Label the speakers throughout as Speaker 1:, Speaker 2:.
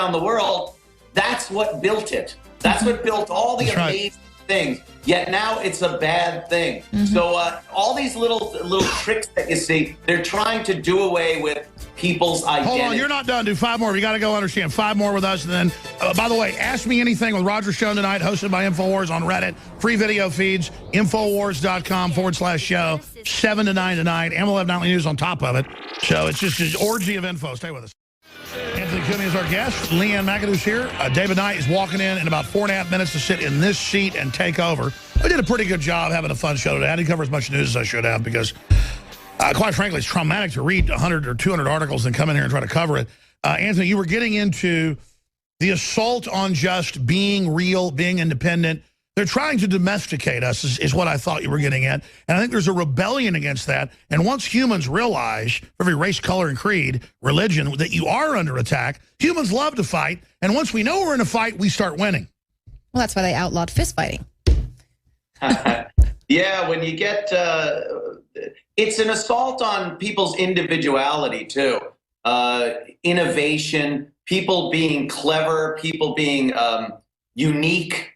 Speaker 1: around the world, that's what built it. That's what built all the amazing things. Yet now it's a bad thing. So all these little tricks that you see, they're trying to do away with people's identity.
Speaker 2: Hold on, you're not done. Do 5 more. We got to go understand. 5 more with us. And then, by the way, Ask Me Anything with Roger Stone tonight, hosted by InfoWars on Reddit. Free video feeds, Infowars.com/show, 7 to 9 tonight. And we'll have Nightly News on top of it. So it's just an orgy of info. Stay with us. Anthony Cooney is our guest. Leanne McAdoo's here. David Knight is walking in about 4.5 minutes to sit in this seat and take over. We did a pretty good job having a fun show today. I didn't cover as much news as I should have because, quite frankly, it's traumatic to read 100 or 200 articles and come in here and try to cover it. Anthony, you were getting into the assault on just being real, being independent. They're trying to domesticate us is what I thought you were getting at. And I think there's a rebellion against that. And once humans realize, for every race, color, and creed, religion, that you are under attack, humans love to fight. And once we know we're in a fight, we start winning.
Speaker 3: Well, that's why they outlawed fist fighting.
Speaker 1: Yeah, when you get... it's an assault on people's individuality, too. Innovation, people being clever, people being unique.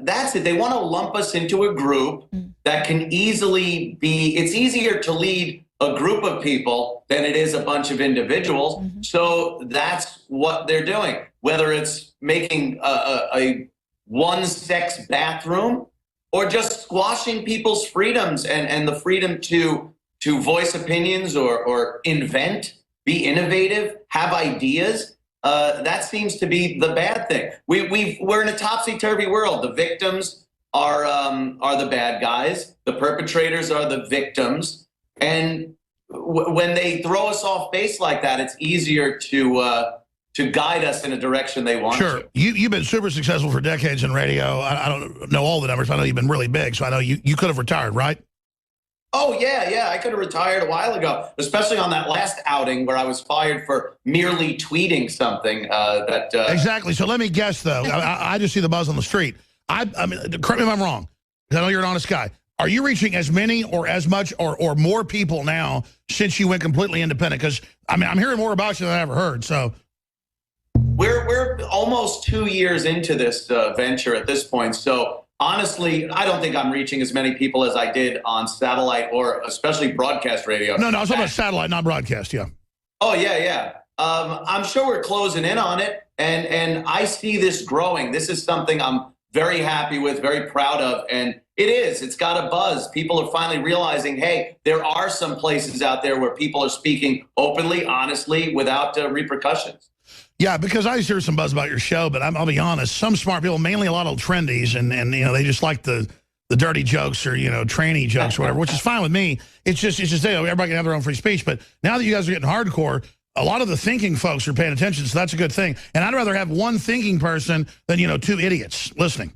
Speaker 1: That's it. They want to lump us into a group that can easily be, it's easier to lead a group of people than it is a bunch of individuals. So that's what they're doing. Whether it's making a one-sex bathroom or just squashing people's freedoms and the freedom to voice opinions or invent, be innovative, have ideas. That seems to be the bad thing. We're in a topsy-turvy world. The victims are the bad guys. The perpetrators are the victims. And when they throw us off base like that, it's easier to guide us in a direction they want.
Speaker 2: Sure.
Speaker 1: To.
Speaker 2: You've been super successful for decades in radio. I don't know all the numbers, but I know you've been really big. So I know you could have retired, right?
Speaker 1: Oh, yeah. I could have retired a while ago, especially on that last outing where I was fired for merely tweeting something
Speaker 2: Exactly. So let me guess, though. I just see the buzz on the street. I mean, correct me if I'm wrong, because I know you're an honest guy. Are you reaching as many or as much or more people now since you went completely independent? Because, I mean, I'm hearing more about you than I ever heard, so...
Speaker 1: We're almost 2 years into this venture at this point, so... Honestly, I don't think I'm reaching as many people as I did on satellite or especially broadcast radio.
Speaker 2: No, I was talking about satellite, not broadcast, yeah.
Speaker 1: Oh, yeah. I'm sure we're closing in on it, and I see this growing. This is something I'm very happy with, very proud of, and it's got a buzz. People are finally realizing, hey, there are some places out there where people are speaking openly, honestly, without repercussions.
Speaker 2: Yeah, because I used to hear some buzz about your show, but I'll be honest, some smart people, mainly a lot of trendies, and you know, they just like the dirty jokes or, you know, tranny jokes or whatever, which is fine with me. It's just everybody can have their own free speech. But now that you guys are getting hardcore, a lot of the thinking folks are paying attention, so that's a good thing. And I'd rather have one thinking person than, you know, 2 idiots listening.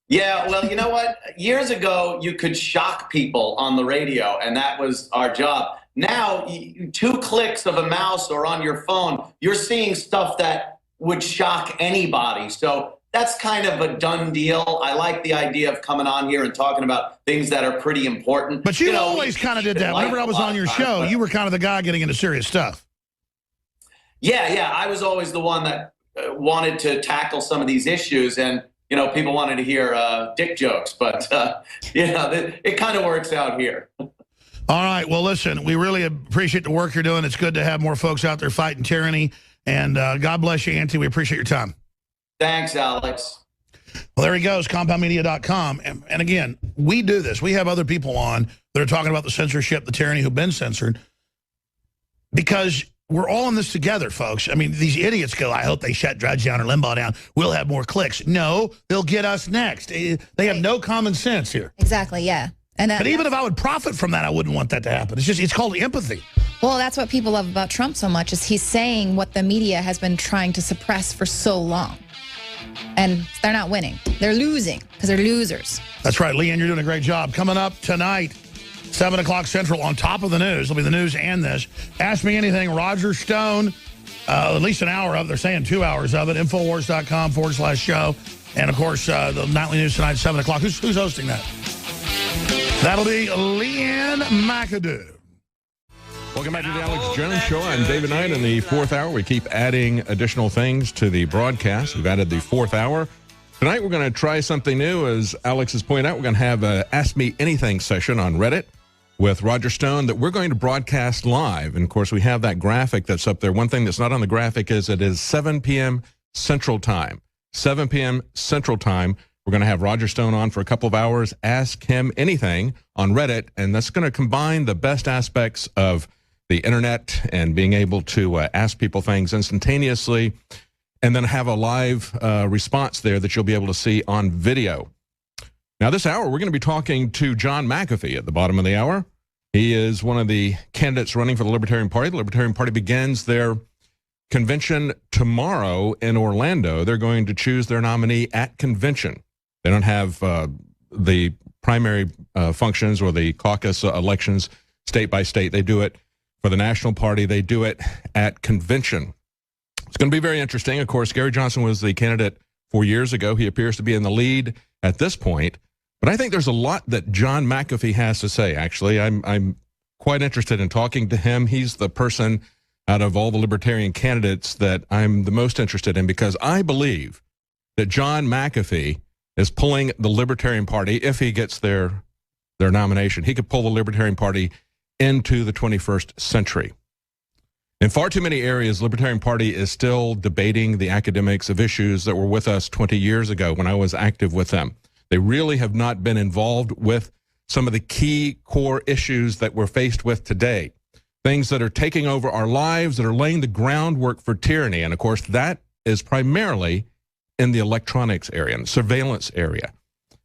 Speaker 1: Yeah, well, you know what? Years ago, you could shock people on the radio, and that was our job. Now, 2 clicks of a mouse or on your phone, you're seeing stuff that would shock anybody. So that's kind of a done deal. I like the idea of coming on here and talking about things that are pretty important.
Speaker 2: But you always kind of did that. Whenever I was on your show, you were kind of the guy getting into serious stuff.
Speaker 1: Yeah. I was always the one that wanted to tackle some of these issues. And, you know, people wanted to hear dick jokes. But, you know, it kind of works out here.
Speaker 2: All right. Well, listen, we really appreciate the work you're doing. It's good to have more folks out there fighting tyranny. And God bless you, Auntie. We appreciate your time.
Speaker 1: Thanks, Alex.
Speaker 2: Well, there he goes, compoundmedia.com. And again, we do this. We have other people on that are talking about the censorship, the tyranny who've been censored. Because we're all in this together, folks. I mean, these idiots go, I hope they shut Drudge down or Limbaugh down. We'll have more clicks. No, they'll get us next. They have no common sense here.
Speaker 3: Exactly, yeah.
Speaker 2: But even if I would profit from that, I wouldn't want that to happen. It's called empathy.
Speaker 3: Well, that's what people love about Trump so much, is he's saying what the media has been trying to suppress for so long. And they're not winning. They're losing because they're losers.
Speaker 2: That's right, Leanne, you're doing a great job. Coming up tonight, 7 o'clock Central, on top of the news, it'll be the news and this. Ask Me Anything, Roger Stone, at least an hour of it. They're saying 2 hours of it, Infowars.com/show. And, of course, the Nightly News tonight, 7 o'clock. Who's hosting that? That'll be Leanne McAdoo.
Speaker 4: Welcome back to the Alex Jones Show. I'm David Knight. In the fourth hour, we keep adding additional things to the broadcast. We've added the fourth hour. Tonight, we're going to try something new. As Alex has pointed out, we're going to have an Ask Me Anything session on Reddit with Roger Stone that we're going to broadcast live. And, of course, we have that graphic that's up there. One thing that's not on the graphic is it is 7 p.m. Central Time. 7 p.m. Central Time. We're going to have Roger Stone on for a couple of hours. Ask him anything on Reddit. And that's going to combine the best aspects of the internet and being able to ask people things instantaneously, and then have a live response there that you'll be able to see on video. Now, this hour, we're going to be talking to John McAfee at the bottom of the hour. He is one of the candidates running for the Libertarian Party. The Libertarian Party begins their convention tomorrow in Orlando. They're going to choose their nominee at convention. They don't have the primary functions or the caucus elections state by state. They do it for the National Party. They do it at convention. It's going to be very interesting. Of course, Gary Johnson was the candidate 4 years ago. He appears to be in the lead at this point. But I think there's a lot that John McAfee has to say, actually. I'm quite interested in talking to him. He's the person out of all the Libertarian candidates that I'm the most interested in, because I believe that John McAfee is pulling the Libertarian Party, if he gets their nomination. He could pull the Libertarian Party into the 21st century. In far too many areas, the Libertarian Party is still debating the academics of issues that were with us 20 years ago when I was active with them. They really have not been involved with some of the key core issues that we're faced with today. Things that are taking over our lives, that are laying the groundwork for tyranny. And of course, that is primarily in the electronics area and surveillance area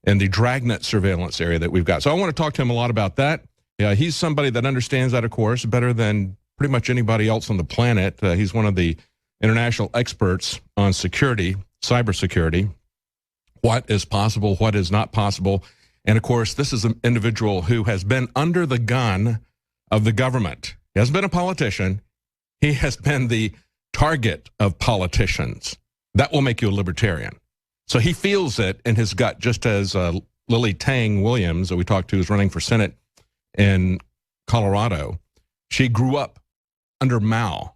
Speaker 4: and the dragnet surveillance area that we've got. So I want to talk to him a lot about that. Yeah, he's somebody that understands that, of course, better than pretty much anybody else on the planet. He's one of the international experts on security, cybersecurity, what is possible, what is not possible. And, of course, this is an individual who has been under the gun of the government. He hasn't been a politician. He has been the target of politicians. That will make you a libertarian. So he feels it in his gut, just as Lily Tang Williams, that we talked to, is running for Senate in Colorado. She grew up under Mao,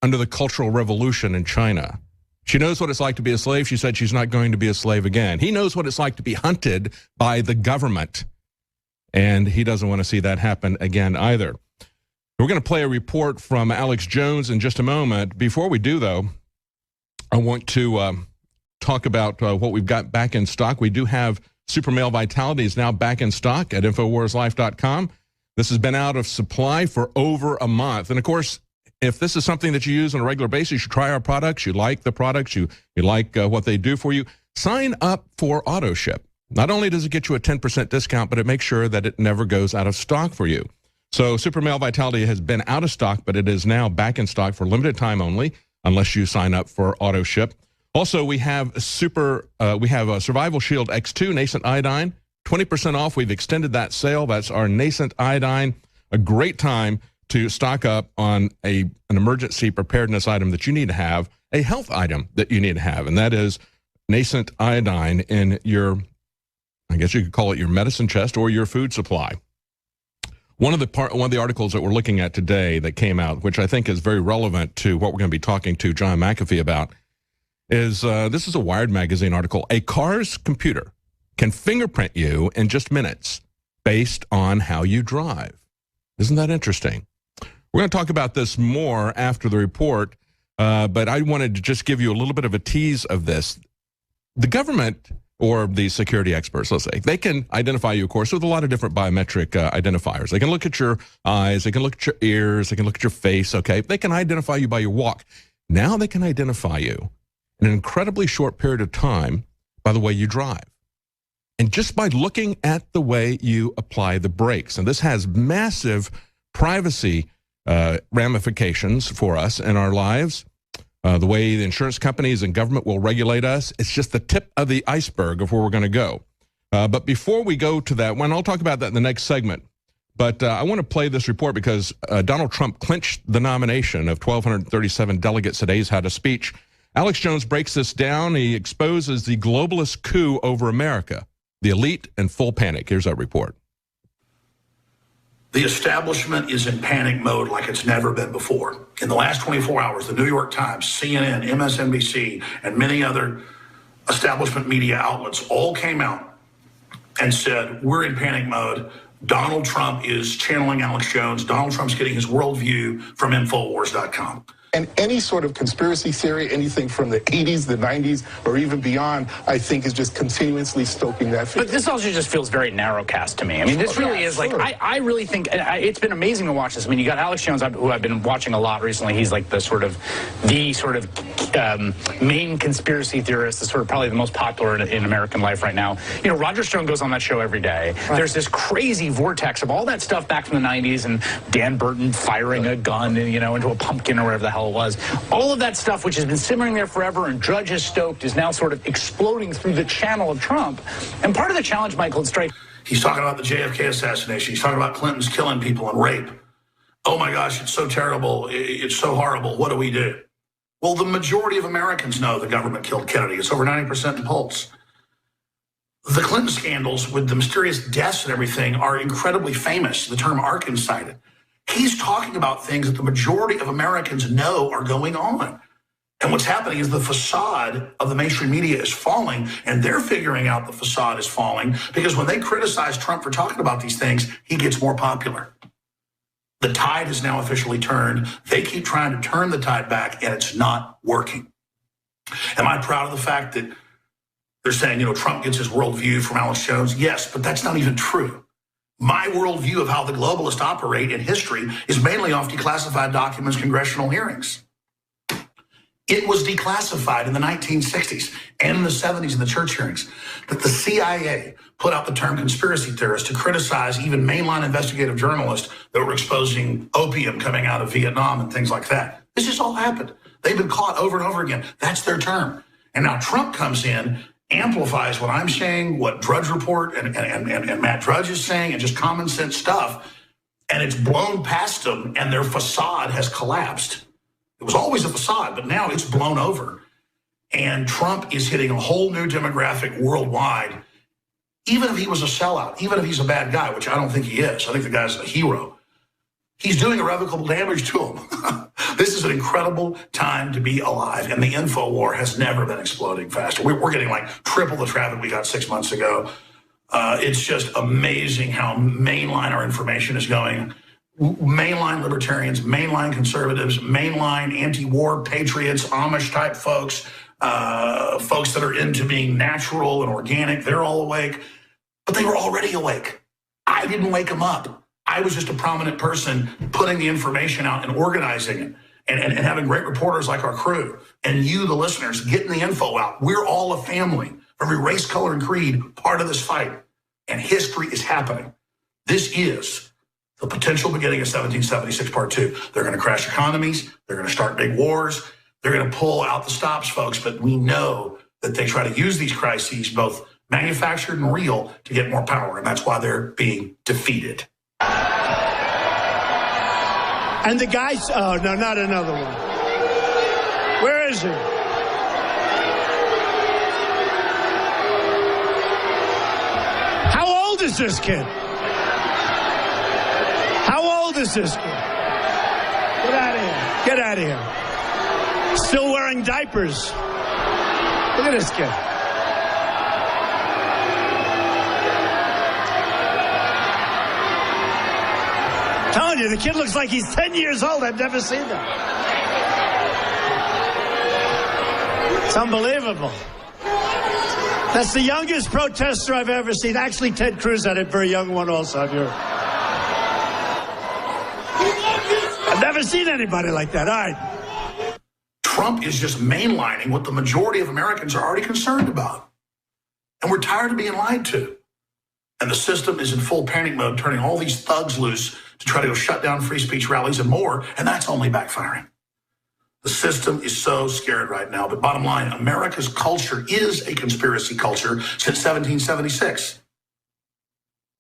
Speaker 4: under the Cultural Revolution in China. She knows what it's like to be a slave. She said she's not going to be a slave again. He knows what it's like to be hunted by the government, and he doesn't want to see that happen again either. We're going to play a report from Alex Jones in just a moment. Before we do, though, I want to talk about what we've got back in stock. We do have Super Male Vitality is now back in stock at InfoWarsLife.com. This has been out of supply for over a month. And of course, if this is something that you use on a regular basis, you try our products, you like the products, you like what they do for you, sign up for AutoShip. Not only does it get you a 10% discount, but it makes sure that it never goes out of stock for you. So Super Male Vitality has been out of stock, but it is now back in stock for limited time only, unless you sign up for AutoShip. Also, we have a Survival Shield X2 Nascent Iodine, 20% off. We've extended that sale. That's our Nascent Iodine. A great time to stock up on an emergency preparedness item that you need to have, a health item that you need to have, and that is Nascent Iodine in your, I guess you could call it your medicine chest or your food supply. One of the articles that we're looking at today that came out, which I think is very relevant to what we're going to be talking to John McAfee about, is this is a Wired magazine article. A car's computer can fingerprint you in just minutes based on how you drive. Isn't that interesting? We're going to talk about this more after the report, but I wanted to just give you a little bit of a tease of this. The government, or the security experts, let's say, they can identify you, of course, with a lot of different biometric identifiers. They can look at your eyes, they can look at your ears, they can look at your face, okay? They can identify you by your walk. Now they can identify you in an incredibly short period of time by the way you drive. And just by looking at the way you apply the brakes. And this has massive privacy ramifications for us in our lives. The way the insurance companies and government will regulate us, it's just the tip of the iceberg of where we're going to go. But before we go to that one, I'll talk about that in the next segment. But I want to play this report because Donald Trump clinched the nomination of 1,237 delegates today. He's had a speech. Alex Jones breaks this down. He exposes the globalist coup over America, the elite in full panic. Here's our report.
Speaker 5: The establishment is in panic mode like it's never been before. In the last 24 hours, the New York Times, CNN, MSNBC, and many other establishment media outlets all came out and said, we're in panic mode. Donald Trump is channeling Alex Jones. Donald Trump's getting his worldview from Infowars.com.
Speaker 6: And any sort of conspiracy theory, anything from the 80s, the 90s, or even beyond, I think is just continuously stoking that fear.
Speaker 7: But this also just feels very narrowcast to me. I mean, this really is like, I really think, it's been amazing to watch this. I mean, you got Alex Jones, who I've been watching a lot recently. He's like the sort of main conspiracy theorist, the sort of probably the most popular in American life right now. You know, Roger Stone goes on that show every day. Right. There's this crazy vortex of all that stuff back from the 90s and Dan Burton firing a gun, you know, into a pumpkin or whatever the hell it was. All of that stuff, which has been simmering there forever and Drudge has stoked, is now sort of exploding through the channel of Trump. And part of the challenge, Michael, and Strike.
Speaker 5: He's talking about the JFK assassination. He's talking about Clinton's killing people and rape. Oh my gosh, it's so terrible. It's so horrible. What do we do? Well, the majority of Americans know the government killed Kennedy. It's over 90% in polls. The Clinton scandals with the mysterious deaths and everything are incredibly famous. The term Arkin cited. He's talking about things that the majority of Americans know are going on. And what's happening is the facade of the mainstream media is falling, and they're figuring out the facade is falling because when they criticize Trump for talking about these things, he gets more popular. The tide has now officially turned. They keep trying to turn the tide back, and it's not working. Am I proud of the fact that they're saying, you know, Trump gets his worldview from Alex Jones? Yes, but that's not even true. My worldview of how the globalists operate in history is mainly off declassified documents, congressional hearings. It was declassified in the 1960s and in the 70s in the church hearings that the CIA put out the term conspiracy theorist to criticize even mainline investigative journalists that were exposing opium coming out of Vietnam and things like that. This has all happened. They've been caught over and over again. That's their term. And now Trump comes in, amplifies what I'm saying, what Drudge Report and Matt Drudge is saying, and just common sense stuff, and it's blown past them, and their facade has collapsed. It was always a facade, but now it's blown over. And Trump is hitting a whole new demographic worldwide, even if he was a sellout, even if he's a bad guy, which I don't think he is. I think the guy's a hero. He's doing irrevocable damage to him. This is an incredible time to be alive, and the info war has never been exploding faster. We're getting like triple the traffic we got 6 months ago. It's just amazing how mainline our information is going. Mainline libertarians, mainline conservatives, mainline anti-war patriots, Amish-type folks, folks that are into being natural and organic, they're all awake. But they were already awake. I didn't wake them up. I was just a prominent person putting the information out and organizing it and having great reporters like our crew and you, the listeners, getting the info out. We're all a family, every race, color, and creed, part of this fight. And history is happening. This is the potential beginning of 1776 Part 2. They're going to crash economies. They're going to start big wars. They're going to pull out the stops, folks. But we know that they try to use these crises, both manufactured and real, to get more power. And that's why they're being defeated.
Speaker 8: And the guy, oh, no, not another one. Where is he? How old is this kid? How old is this kid? Get out of here. Get out of here. Still wearing diapers. Look at this kid. Telling you, the kid looks like he's 10 years old. I've never seen that. It's unbelievable. That's the youngest protester I've ever seen. Actually, Ted Cruz had a very young one also. I've never seen anybody like that. All right.
Speaker 5: Trump is just mainlining what the majority of Americans are already concerned about. And we're tired of being lied to. And the system is in full panic mode, turning all these thugs loose to try to go shut down free speech rallies and more, and that's only backfiring. The system is so scared right now. But bottom line, America's culture is a conspiracy culture since 1776,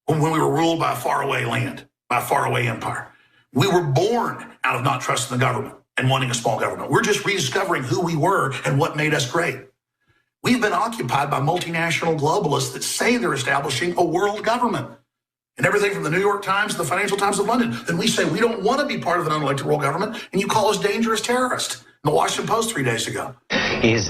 Speaker 5: when we were ruled by a faraway land, by a faraway empire. We were born out of not trusting the government and wanting a small government. We're just rediscovering who we were and what made us great. We've been occupied by multinational globalists that say they're establishing a world government. and everything from the New York Times to the Financial Times of London, then we say we don't want to be part of an unelected world government, and you call us dangerous terrorists. In the Washington Post 3 days ago.
Speaker 7: Is